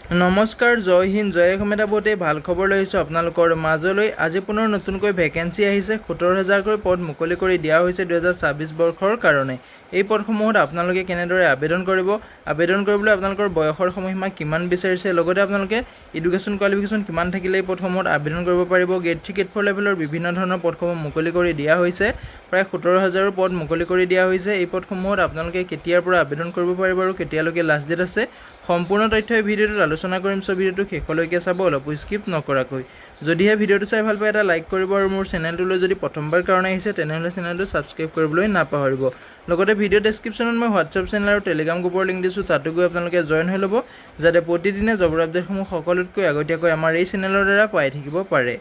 নমস্কাৰ, জয় হিন্দ, জয় অসম। এটা বহুতেই ভাল খবৰ লৈ আহিছোঁ আপোনালোকৰ মাজলৈ। আজি পুনৰ নতুনকৈ ভেকেঞ্চি আহিছে। 17,000কৈ পদ মুকলি কৰি দিয়া হৈছে 2026 বৰ্ষৰ কাৰণে। এই পদসমূহত আপোনালোকে কেনেদৰে আবেদন কৰিব, আবেদন কৰিবলৈ আপোনালোকৰ বয়সৰ সময়সীমা কিমান বিচাৰিছে, লগতে আপোনালোকে এডুকেশ্যন কোৱালিফিকেশ্যন কিমান থাকিলে এই পদসমূহত আবেদন কৰিব পাৰিব। গ্ৰেড 3 গ্ৰেড 4 লেভেলৰ বিভিন্ন ধৰণৰ পদসমূহ মুকলি কৰি দিয়া হৈছে। প্ৰায় 17,000 পদ মুকলি কৰি দিয়া হৈছে। এই পদসমূহত আপোনালোকে কেতিয়াৰ পৰা আবেদন কৰিব পাৰিব আৰু কেতিয়ালৈকে লাষ্ট ডেট আছে, সম্পূৰ্ণ তথ্য এই ভিডিঅ'টোত আলোচনা কৰিম। সো ভিডিঅ'টো শেষলৈকে চাব, অলপো স্কিপ নকৰাকৈ। যদিহে ভিডিঅ'টো চাই ভাল পায় এটা লাইক কৰিব আৰু মোৰ চেনেলটোলৈ যদি প্ৰথমবাৰ কাৰণে আহিছে তেনেহ'লে চেনেলটো ছাবস্ক্ৰাইব কৰিবলৈ নাপাহৰিব। লগতে ভিডিঅ' ডেছক্ৰিপশ্যনত মই হোৱাটছআপ চেনেল আৰু টেলিগ্ৰাম গ্ৰুপৰ লিংক দিছোঁ, তাতো গৈ আপোনালোকে জইন হৈ ল'ব, যাতে প্ৰতিদিনে জবৰ আপডেটসমূহ সকলোতকৈ আগতীয়াকৈ আমাৰ এই চেনেলৰ দ্বাৰা পাই থাকিব পাৰে।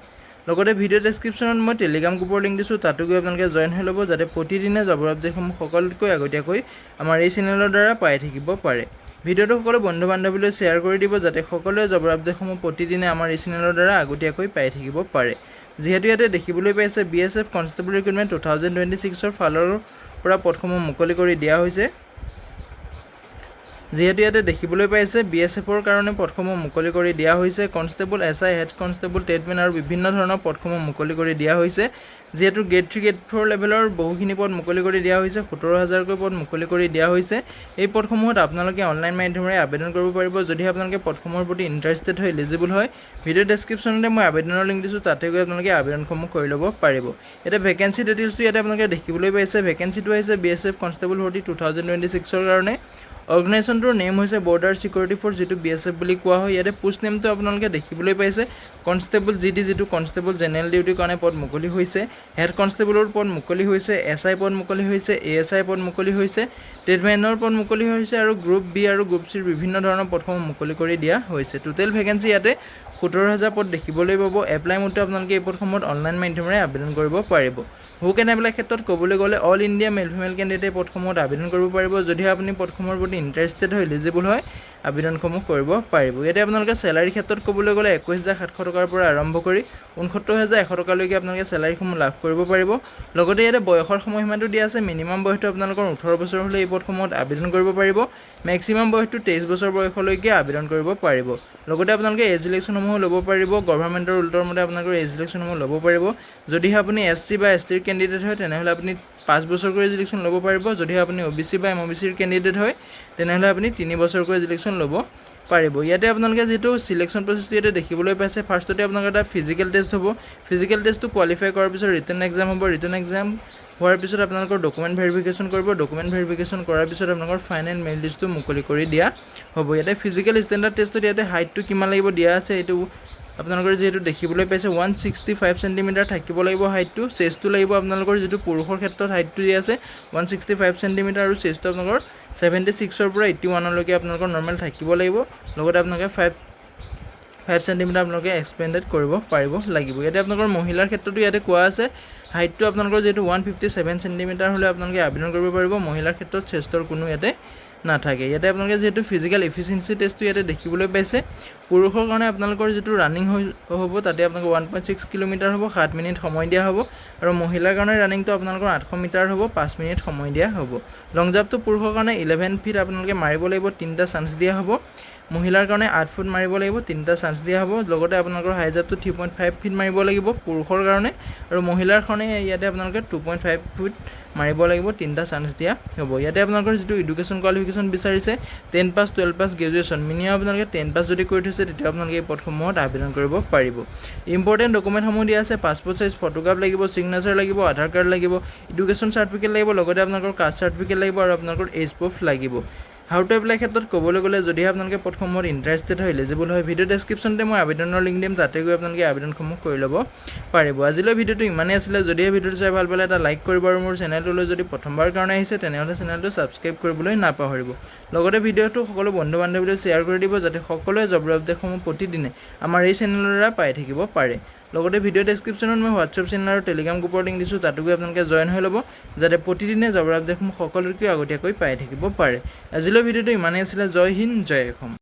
লগতে ভিডিঅ' ডেছক্ৰিপশ্যনত মই টেলিগ্ৰাম গ্ৰুপৰ লিংক দিছোঁ, তাতো গৈ আপোনালোকে জইন হৈ ল'ব, যাতে প্ৰতিদিনে জবৰ আপডেটসমূহ সকলোতকৈ আগতীয়াকৈ আমাৰ এই চেনেলৰ দ্বাৰা পাই থাকিব পাৰে। ভিডিঅ'টো সকলো বন্ধু বান্ধৱীলৈ শ্বেয়াৰ কৰি দিব, যাতে সকলোৱে জবৰ আপডেটসমূহ প্ৰতিদিনে আমাৰ এই চেনেলৰ দ্বাৰা আগতীয়াকৈ পাই থাকিব পাৰে। যিহেতু ইয়াতে দেখিবলৈ পাইছে BSF কনষ্টেবল ৰিক্ৰুটমেণ্ট 2026ৰ ফালৰ পৰা পদসমূহ মুকলি কৰি দিয়া হৈছে। যিহেতু ইয়াতে দেখিবলৈ পাইছে BSFৰ কাৰণে পদসমূহ মুকলি কৰি দিয়া হৈছে। Constable, SI, head constable, tradesmen আৰু বিভিন্ন ধৰণৰ পদসমূহ মুকলি কৰি দিয়া হৈছে। যিহেতু গ্ৰেড 3 গ্ৰেড 4 লেভেলৰ বহুখিনি পদ মুকলি কৰি দিয়া হৈছে, 17,000কৈ পদ মুকলি কৰি দিয়া হৈছে। এই পদসমূহত আপোনালোকে অনলাইন মাধ্যমেৰে আবেদন কৰিব পাৰিব। যদি আপোনালোকে পদসমূহৰ প্ৰতি ইণ্টাৰেষ্টেড হয়, এলিজিবল হয়, ভিডিঅ' ডেছক্ৰিপশ্যনতে মই আবেদনৰ লিংক দিছোঁ, তাতে গৈ আপোনালোকে আবেদনসমূহ কৰি ল'ব পাৰিব। এতিয়া ভেকেঞ্চি ডিটেইলছটো ইয়াতে আপোনালোকে দেখিবলৈ পাইছে। ভেকেঞ্চিটো আহিছে BSF কনষ্টেবল ভৰ্তি 2026ৰ কাৰণে। অৰ্গেনাইজেশ্যনটোৰ নেম হৈছে বৰ্ডাৰ ছিকিউৰিটি ফ'ৰ্চ, যিটো BSF বুলি কোৱা হয়। ইয়াতে পোষ্ট নেমটো আপোনালোকে দেখিবলৈ পাইছে কনষ্টেবল GD, যিটো কনষ্টেবল জেনেৰেল ডিউটিৰ কাৰণে পদ মুকলি হৈছে। হেড কনষ্টেবলৰ পদ মুকলি হৈছে, SI পদ মুকলি হৈছে, ASI পদ মুকলি হৈছে, ট্ৰেডমেনৰ পদ মুকলি হৈছে আৰু গ্ৰুপ B আৰু গ্ৰুপ Cৰ বিভিন্ন ধৰণৰ পদসমূহ মুকলি কৰি দিয়া হৈছে। টোটেল ভেকেঞ্চি ইয়াতে 17,000 পদ দেখিবলৈ পাব। এপ্লাই মতে আপোনালোকে এই পদসমূহত অনলাইন মাধ্যমেৰে আবেদন কৰিব পাৰিব। হু কেন এপ্লাই ক্ষেত্ৰত ক'বলৈ গ'লে অল ইণ্ডিয়া মেল ফিমেল কেণ্ডিডেটে পদসমূহত আবেদন কৰিব পাৰিব। যদিহে আপুনি পদসমূহৰ প্ৰতি ইণ্টাৰেষ্টেড হয়, এলিজিবল হয়, আবেদনসমূহ কৰিব পাৰিব। ইয়াতে আপোনালোকে চেলাৰীৰ ক্ষেত্ৰত ক'বলৈ গ'লে 21,700 টকাৰ পৰা আৰম্ভ কৰি 69,100 টকালৈকে আপোনালোকে চেলাৰীসমূহ লাভ কৰিব পাৰিব। লগতে ইয়াতে বয়সৰ সময়সীমাটো দিয়া আছে। মিনিমাম বয়সটো আপোনালোকৰ 18 বছৰ হ'লে এই পদসমূহত আবেদন কৰিব পাৰিব। মেক্সিমাম বয়সটো 23 বছৰ বয়সলৈকে আবেদন কৰিব পাৰিব। লগতে আপোনালোকে এজ ৰিলেক্সনসমূহ ল'ব পাৰিব। গভৰ্ণমেণ্টৰ ৰুলটোৰ মতে আপোনালোকৰ এজ ৰিলেক্সনসমূহ ল'ব পাৰিব। যদিহে আপুনি SC বা ST ৰ কেণ্ডিডেট হয়, তেনেহ'লে আপুনি 5 বছৰকৈ এজ ৰিলেক্সন ল'ব পাৰিব। যদিহে আপুনি OBC বা MOBC ৰ কেণ্ডিডেট হয়, তেনেহ'লে আপুনি 3 বছৰকৈ এজ ৰিলেক্সন ল'ব পাৰিব। ইয়াতে আপোনালোকে যিটো চিলেকশ্যন প্ৰচেছটো ইয়াতে দেখিবলৈ পাইছে, ফাৰ্ষ্টতে আপোনালোকৰ এটা ফিজিকেল টেষ্ট হ'ব। ফিজিকেল টেষ্টটো কোৱালিফাই কৰাৰ পিছত ৰিটেন এক্সাম হ'ব। ৰিটেন এক্সাম হোৱাৰ পিছত আপোনালোকৰ ডকুমেণ্ট ভেৰিফিকেশ্যন কৰিব। ডকুমেণ্ট ভেৰিফিকেশ্যন কৰাৰ পিছত আপোনালোকৰ ফাইনেল মেৰিট লিষ্টটো মুকলি কৰি দিয়া হ'ব। ইয়াতে ফিজিকেল ষ্টেণ্ডাৰ্ড টেষ্টত ইয়াতে হাইটটো কিমান লাগিব দিয়া আছে। এইটো আপোনালোকৰ যিহেতু দেখিবলৈ পাইছে 165 চেণ্টিমিটাৰ থাকিব লাগিব হাইটটো। চেষ্টটো লাগিব আপোনালোকৰ যিটো পুৰুষৰ ক্ষেত্ৰত হাইটটো দিয়া আছে 165 চেণ্টিমিটাৰ আৰু চেষ্টটো আপোনালোকৰ 76ৰ পৰা 81লৈকে আপোনালোকৰ নৰ্মেল থাকিব লাগিব। লগতে আপোনালোকে 5 চেণ্টিমিটাৰ আপোনালোকে এক্সপেণ্ডেড কৰিব পাৰিব লাগিব। ইয়াতে আপোনালোকৰ মহিলাৰ ক্ষেত্ৰতো ইয়াতে কোৱা আছে হাইটটো আপোনালোকৰ যিহেতু 157 চেণ্টিমিটাৰ হ'লে আপোনালোকে আবেদন কৰিব পাৰিব। মহিলাৰ ক্ষেত্ৰত চেষ্টৰ কোনো ইয়াতে নাথাকে। ইয়াতে আপোনালোকে যিহেতু ফিজিকেল এফিচিয়েঞ্চি টেষ্টটো ইয়াতে দেখিবলৈ পাইছে। পুৰুষৰ কাৰণে আপোনালোকৰ যিটো ৰানিং হ'ব, তাতে আপোনালোকৰ 1.6 কিলোমিটাৰ হ'ব, 7 মিনিট সময় দিয়া হ'ব। আৰু মহিলাৰ কাৰণে ৰানিংটো আপোনালোকৰ 800 মিটাৰ হ'ব, 5 মিনিট সময় দিয়া হ'ব। লং জাম্পটো পুৰুষৰ কাৰণে 11 ফিট আপোনালোকে মাৰিব লাগিব, 3টা চান্স দিয়া হ'ব। মহিলাৰ কাৰণে 8 ফুট মাৰিব লাগিব, 3টা চান্স দিয়া হ'ব। লগতে আপোনালোকৰ হাই জাম্পটো 3.5 ফিট মাৰিব লাগিব পুৰুষৰ কাৰণে, আৰু মহিলাৰ কাৰণে ইয়াতে আপোনালোকে 2.5 ফুট মাৰিব লাগিব, 3টা চান্স দিয়া হ'ব। ইয়াতে আপোনালোকৰ যিটো এডুকেশ্যন কোৱালিফিকেশ্যন বিচাৰিছে 10 পাছ, 12 পাছ, গ্ৰেজুৱেশ্যন, মিনিমাম আপোনালোকে 10 পাছ যদি কৰি থৈছে, তেতিয়া আপোনালোকে এই পদসমূহত আবেদন কৰিব পাৰিব। ইম্পৰ্টেণ্ট ডকুমেণ্টসমূহ দিয়া আছে। পাছপৰ্ট চাইজ ফটোগ্ৰাফ লাগিব, ছিগনেচাৰ লাগিব, আধাৰ কাৰ্ড লাগিব, এডুকেশ্যন চাৰ্টিফিকেট লাগিব, লগতে আপোনালোকৰ কাষ্ট চাৰ্টিফিকেট লাগিব আৰু আপোনালোকৰ এজ প্ৰুফ লাগিব। হাউ টু এপ্লাই ক্ষেত্ৰত ক'বলৈ গ'লে যদিহে আপোনালোকে পদসমূহত ইণ্টাৰেষ্টেড হয়, এলিজিবল হয়, ভিডিঅ' ডেছক্ৰিপশ্যনতে মই আবেদনৰ লিংক দিম, তাতে গৈ আপোনালোকে আবেদনসমূহ কৰি ল'ব পাৰিব। আজিলৈ ভিডিঅ'টো ইমানেই আছিলে। যদিহে ভিডিঅ'টো চাই ভাল পালে এটা লাইক কৰিব আৰু মোৰ চেনেলটোলৈ যদি প্ৰথমবাৰ কাৰণে আহিছে, তেনেহ'লে চেনেলটো ছাবস্ক্ৰাইব কৰিবলৈ নাপাহৰিব। লগতে ভিডিঅ'টো সকলো বন্ধু বান্ধৱীলৈ শ্বেয়াৰ কৰি দিব, যাতে সকলোৱে জবৰ আপডেটসমূহ প্ৰতিদিনে আমাৰ এই চেনেলৰ দ্বাৰা পাই থাকিব পাৰে। লগতে ভিডিঅ' ডেছক্ৰিপশ্যনত মই হোৱাটছআপ চেনেল আৰু টেলিগ্ৰাম গ্ৰুপৰ লিংক দিছোঁ, তাতো গৈ আপোনালোকে জইন হৈ ল'ব, যাতে প্ৰতিদিনে জবৰ আপডেটসমূহ সকলোতকৈ আগতীয়াকৈ পাই থাকিব পাৰে। আজিলৈ ভিডিঅ'টো ইমানেই আছিলে। জয় হিন্দ, জয় অসম।